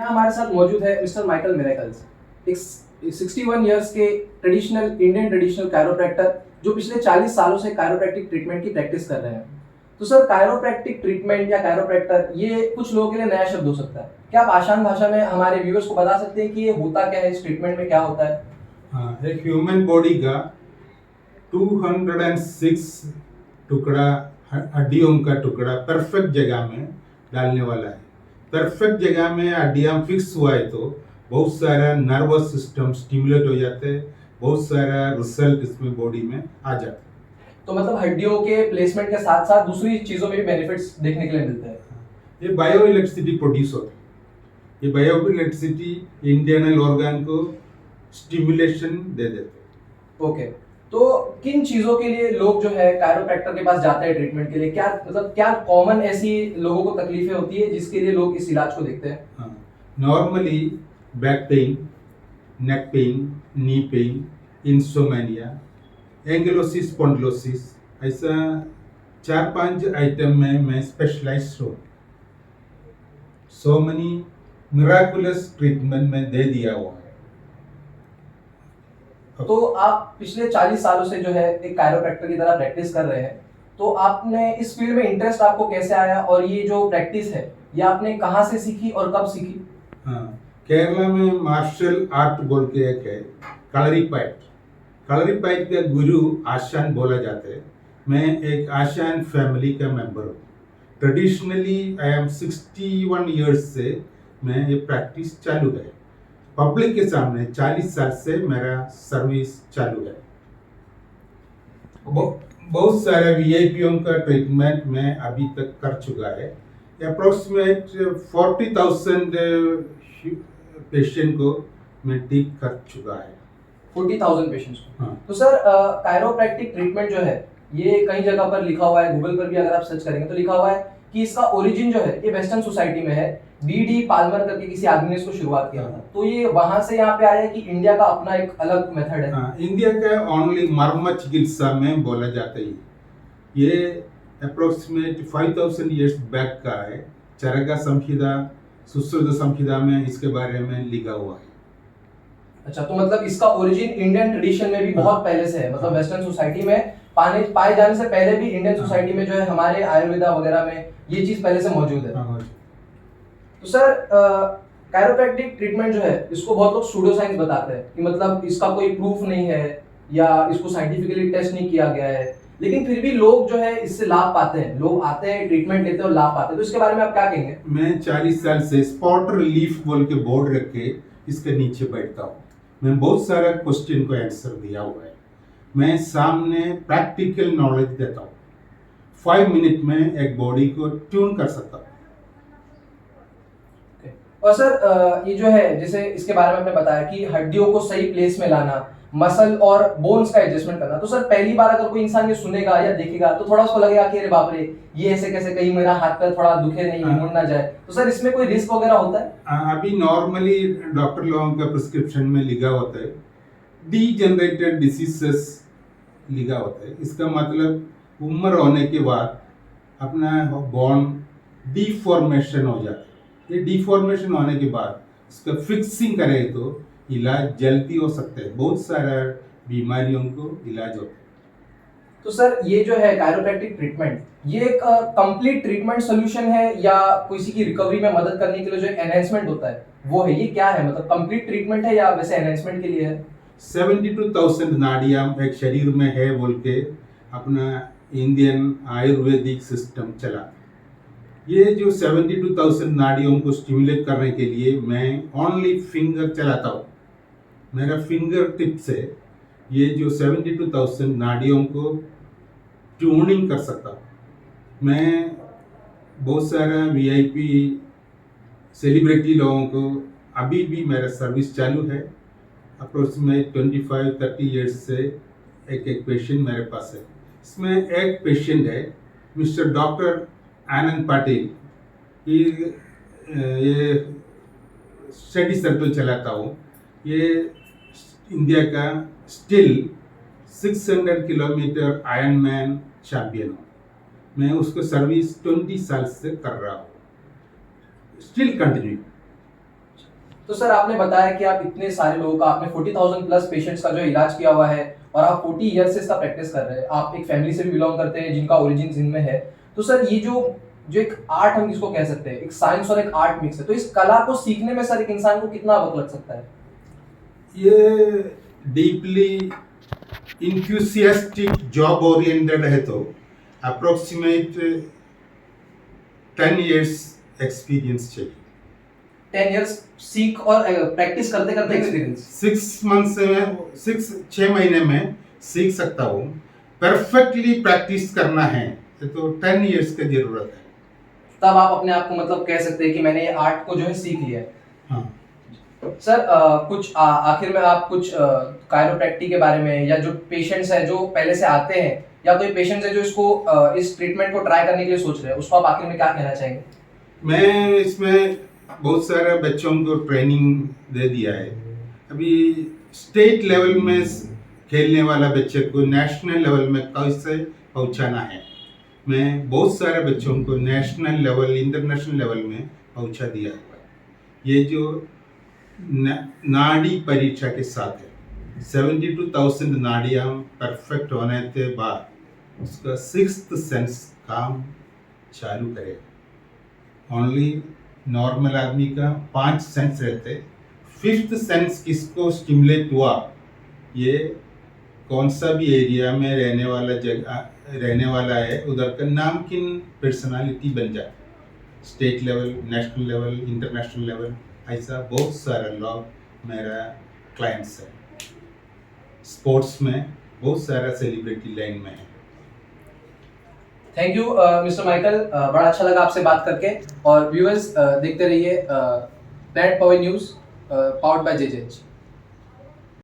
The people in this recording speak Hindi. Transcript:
यहाँ हमारे साथ मौजूद है मिस्टर माइकल मिरेकल्स, एक 61 ईयर्स के इंडियन ट्रेडिशनल कायरोप्रैक्टर जो पिछले 40 सालों से कायरोप्रैक्टिक ट्रीटमेंट की प्रैक्टिस कर रहे हैं। तो सर, कायरोप्रैक्टिक ट्रीटमेंट या कायरोप्रैक्टर ये कुछ लोगों के लिए नया शब्द हो सकता है। क्या आप आसान भाषा में हमारे व्यूअर्स को बता सकते हैं कि ये होता क्या है, इस ट्रीटमेंट में क्या होता है? हाँ, एक ह्यूमन बॉडी का 206 टुकड़ा हड्डियों का टुकड़ा परफेक्ट जगह में डालने वाला है। परफेक्ट जगह में हड्डियां फिक्स हुआ है तो बहुत सारा नर्वस सिस्टम स्टिमुलेट हो जाते हैं, बहुत सारा रिजल्ट इसमें बॉडी में आ जाता है। तो मतलब हड्डियों के प्लेसमेंट के साथ साथ दूसरी चीजों में भी बेनिफिट्स देखने के लिए मिलते हैं। ये बायो इलेक्ट्रिसिटी प्रोड्यूस होती है। ये बायो इलेक्ट्रिसिटी इंटरनल ऑर्गन को स्टिमुलेशन दे देते हैं। ओके, तो किन चीजों के लिए लोग जो है कायरोप्रैक्टर के पास जाते हैं ट्रीटमेंट के लिए? क्या मतलब क्या कॉमन ऐसी लोगों को तकलीफें होती है जिसके लिए लोग इस इलाज को देखते हैं? हाँ, normally back pain, neck pain, knee pain, insomnia, ankylosis, spondylosis, ऐसा 4-5 आइटम में मैं स्पेशलाइज्ड हूँ। सो मेनी मिराकुलस ट्रीटमेंट में दे दिया हुआ है। तो आप पिछले 40 सालों से जो है एक कायरोप्रैक्टर की तरह प्रैक्टिस कर रहे हैं, तो आपने इस फील्ड में इंटरेस्ट आपको कैसे आया और ये जो प्रैक्टिस है ये आपने कहाँ से सीखी और कब सीखी? हाँ, केरला में मार्शल आर्ट बोल के एक है, कलरीपयट्ट। कलरीपयट्ट का गुरु आशान बोला जाता है। मैं एक आशान फैमिली का मेंबर हूँ। ट्रेडिशनली आई एम 61 ईयर्स से मैं ये प्रैक्टिस चालू है। पब्लिक के सामने 40 साल से मेरा सर्विस चालू है। बहुत सारे वीआईपीओ का ट्रीटमेंट मैं अभी तक कर चुका है। अप्रोक्सीमेट 40,000 पेशेंट को मैं ठीक कर चुका है। 40,000 पेशेंट्स को? हाँ। तो सर, कायरोप्रैक्टिक ट्रीटमेंट जो है ये कई जगह पर लिखा हुआ है, गूगल पर भी अगर आप सर्च करेंगे तो लिखा हुआ है कि इसका ओरिजिन जो है ये वेस्टर्न सोसाइटी में है। डी पाल्मर करके किसी आदमी ने इसको शुरुआत किया था, तो ये वहां से यहाँ पे आया है कि इंडिया का अपना एक अलग मेथड है? हाँ, इंडिया का ओनली मर्म चिकित्सा में बोला जाता है। ये अप्रोक्सीमेट 5,000 ईयर्स बैक का है। चरका संहिता, सुश्रुत संहिता में इसके बारे में लिखा हुआ है। अच्छा, तो मतलब इसका ओरिजिन इंडियन ट्रेडिशन में भी बहुत पहले से है, मतलब वेस्टर्न सोसाइटी में पाए जाने से पहले भी इंडियन सोसाइटी में जो है हमारे आयुर्वेदा वगैरह में ये चीज पहले से मौजूद है। तो सर, कायरोप्रैक्टिक ट्रीटमेंट जो है इसको बहुत लोग सूडो साइंस बताते हैं कि मतलब इसका कोई प्रूफ नहीं है या इसको साइंटिफिकली टेस्ट नहीं किया गया है, लेकिन फिर भी लोग जो है इससे लाभ पाते हैं, लोग आते हैं, ट्रीटमेंट लेते हैं और लाभ पाते हैं। तो इसके बारे में आप क्या कहेंगे? मैं 40 साल से स्पॉट रिलीफ बोल के बोर्ड रख के इसके नीचे बैठता हूँ। मैं बहुत सारा क्वेश्चन को आंसर दिया हुआ है। मैं सामने प्रैक्टिकल नॉलेज देता हूँ। 5 मिनट में एक बॉडी को ट्यून कर सकता हूँ। और सर, ये जो है जैसे इसके बारे में आपने बताया कि हड्डियों को सही प्लेस में लाना, मसल और बोन्स का एडजस्टमेंट करना, तो सर पहली बार अगर कोई इंसान ये सुनेगा या देखेगा तो थोड़ा उसको लगेगा कि अरे बाप रे, ये ऐसे कैसे, कहीं मेरा हाथ पैर थोड़ा दुखे नहीं, मुड़ ना जाए। तो सर इसमें कोई रिस्क वगैरह होता है? अभी नॉर्मली डॉक्टर लोगों का प्रिस्क्रिप्शन में लिखा होता है डीजेनरेटेड डिसीजेस लिखा होता है। इसका मतलब उम्र होने के बाद अपना बोन डिफॉर्मेशन हो जाता है। ये डिफॉर्मेशन होने के बाद इसका फिक्सिंग करें तो इलाज जल्दी हो सकता है। बहुत सारा बीमारियों को इलाज होता है। तो सर, ये जो है कायरोप्रैक्टिक ट्रीटमेंट ये एक कंप्लीट ट्रीटमेंट सोल्यूशन है या किसी की रिकवरी में मदद करने के लिए जो एनहेंसमेंट होता है वो है? ये क्या है, मतलब कंप्लीट ट्रीटमेंट है या वैसे एनहेंसमेंट के लिए है? 72,000 नाड़ियां एक शरीर में है बोल के अपना इंडियन आयुर्वेदिक सिस्टम चला। ये जो 72,000 नाड़ियों को स्टिमुलेट करने के लिए मैं ओनली फिंगर चलाता हूँ। मेरा फिंगर टिप से ये जो 72,000 नाड़ियों को ट्यूनिंग कर सकता हूँ। मैं बहुत सारा वीआईपी सेलिब्रिटी लोगों को अभी भी मेरा सर्विस चालू है। अप्रोक्सीमेट 25-30 ईयर्स से एक पेशेंट मेरे पास है। इसमें एक पेशेंट है मिस्टर डॉक्टर आनंद पाटिल। ये स्टडी सर्कल चलाता हूँ। ये इंडिया का still 600 kilometre iron man champion हूँ। मैं उसको सर्विस 20 साल से कर रहा हूँ, स्टिल कंटिन्यू। तो सर आपने बताया कि आप इतने सारे लोगों का आपने 40,000 प्लस पेशेंट्स का जो इलाज किया हुआ है और आप 40 ईयर से इसका प्रैक्टिस कर रहे हैं, आप एक फैमिली से भी बिलोंग करते हैं जिनका ओरिजिन जिनमें है। तो सर ये जो जो एक आर्ट हम इसको कह सकते हैं, एक साइंस और एक आर्ट मिक्स है, तो इस कला को सीखने में सर एक इंसान को कितना वक्त लग सकता है? ये डीपली इंथुसियास्टिक जॉब ओरिएंटेड है तो अप्रोक्सीमेट 10 इयर्स एक्सपीरियंस चाहिए। 10 इयर्स सीख और प्रैक्टिस करते करते एक्सपीरियंस। 6 मंथ में 6 महीने में सीख सकता हूँ। परफेक्टली प्रैक्टिस करना है तो 10 इयर्स की जरूरत है। तब आप अपने आप को मतलब कह सकते हैं कि मैंने ये आर्ट को जो है सीख लिया है। हाँ। सर कुछ आखिर में आप कुछ कायरोप्रैक्टिक के बारे में, या जो पेशेंट्स है जो पहले से आते हैं, या कोई पेशेंट्स है जो इसको इस ट्रीटमेंट को ट्राई करने के लिए सोच रहे हैं, उसको आप आखिर में क्या कहना चाहेंगे? मैं इसमें बहुत सारे बच्चों को ट्रेनिंग दे दिया है। अभी स्टेट लेवल में खेलने वाला बच्चे को नेशनल लेवल में कैसे पहुंचाना है, मैं बहुत सारे बच्चों को नेशनल लेवल इंटरनेशनल लेवल में पहुंचा दिया है। ये जो नाड़ी परीक्षा के साथ है, 72,000 नाड़ियाँ परफेक्ट होने के बाद उसका 6th सेंस काम चालू करेगा। ओनली नॉर्मल आदमी का 5 सेंस रहते, 5th सेंस किसको स्टिमुलेट हुआ, ये कौन सा भी एरिया में रहने वाला है उधर का नामुमकिन पर्सनालिटी बन जाए। State level, national level, international level, ऐसा बहुत सारा लोग मेरा क्लाइंट्स है। स्पोर्ट्स में बहुत सारा सेलिब्रिटी लाइन में है। थैंक यू मिस्टर माइकल, बड़ा अच्छा लगा आपसे बात करके। और व्यूअर्स देखते रहिए planet power news powered by जेजेएच।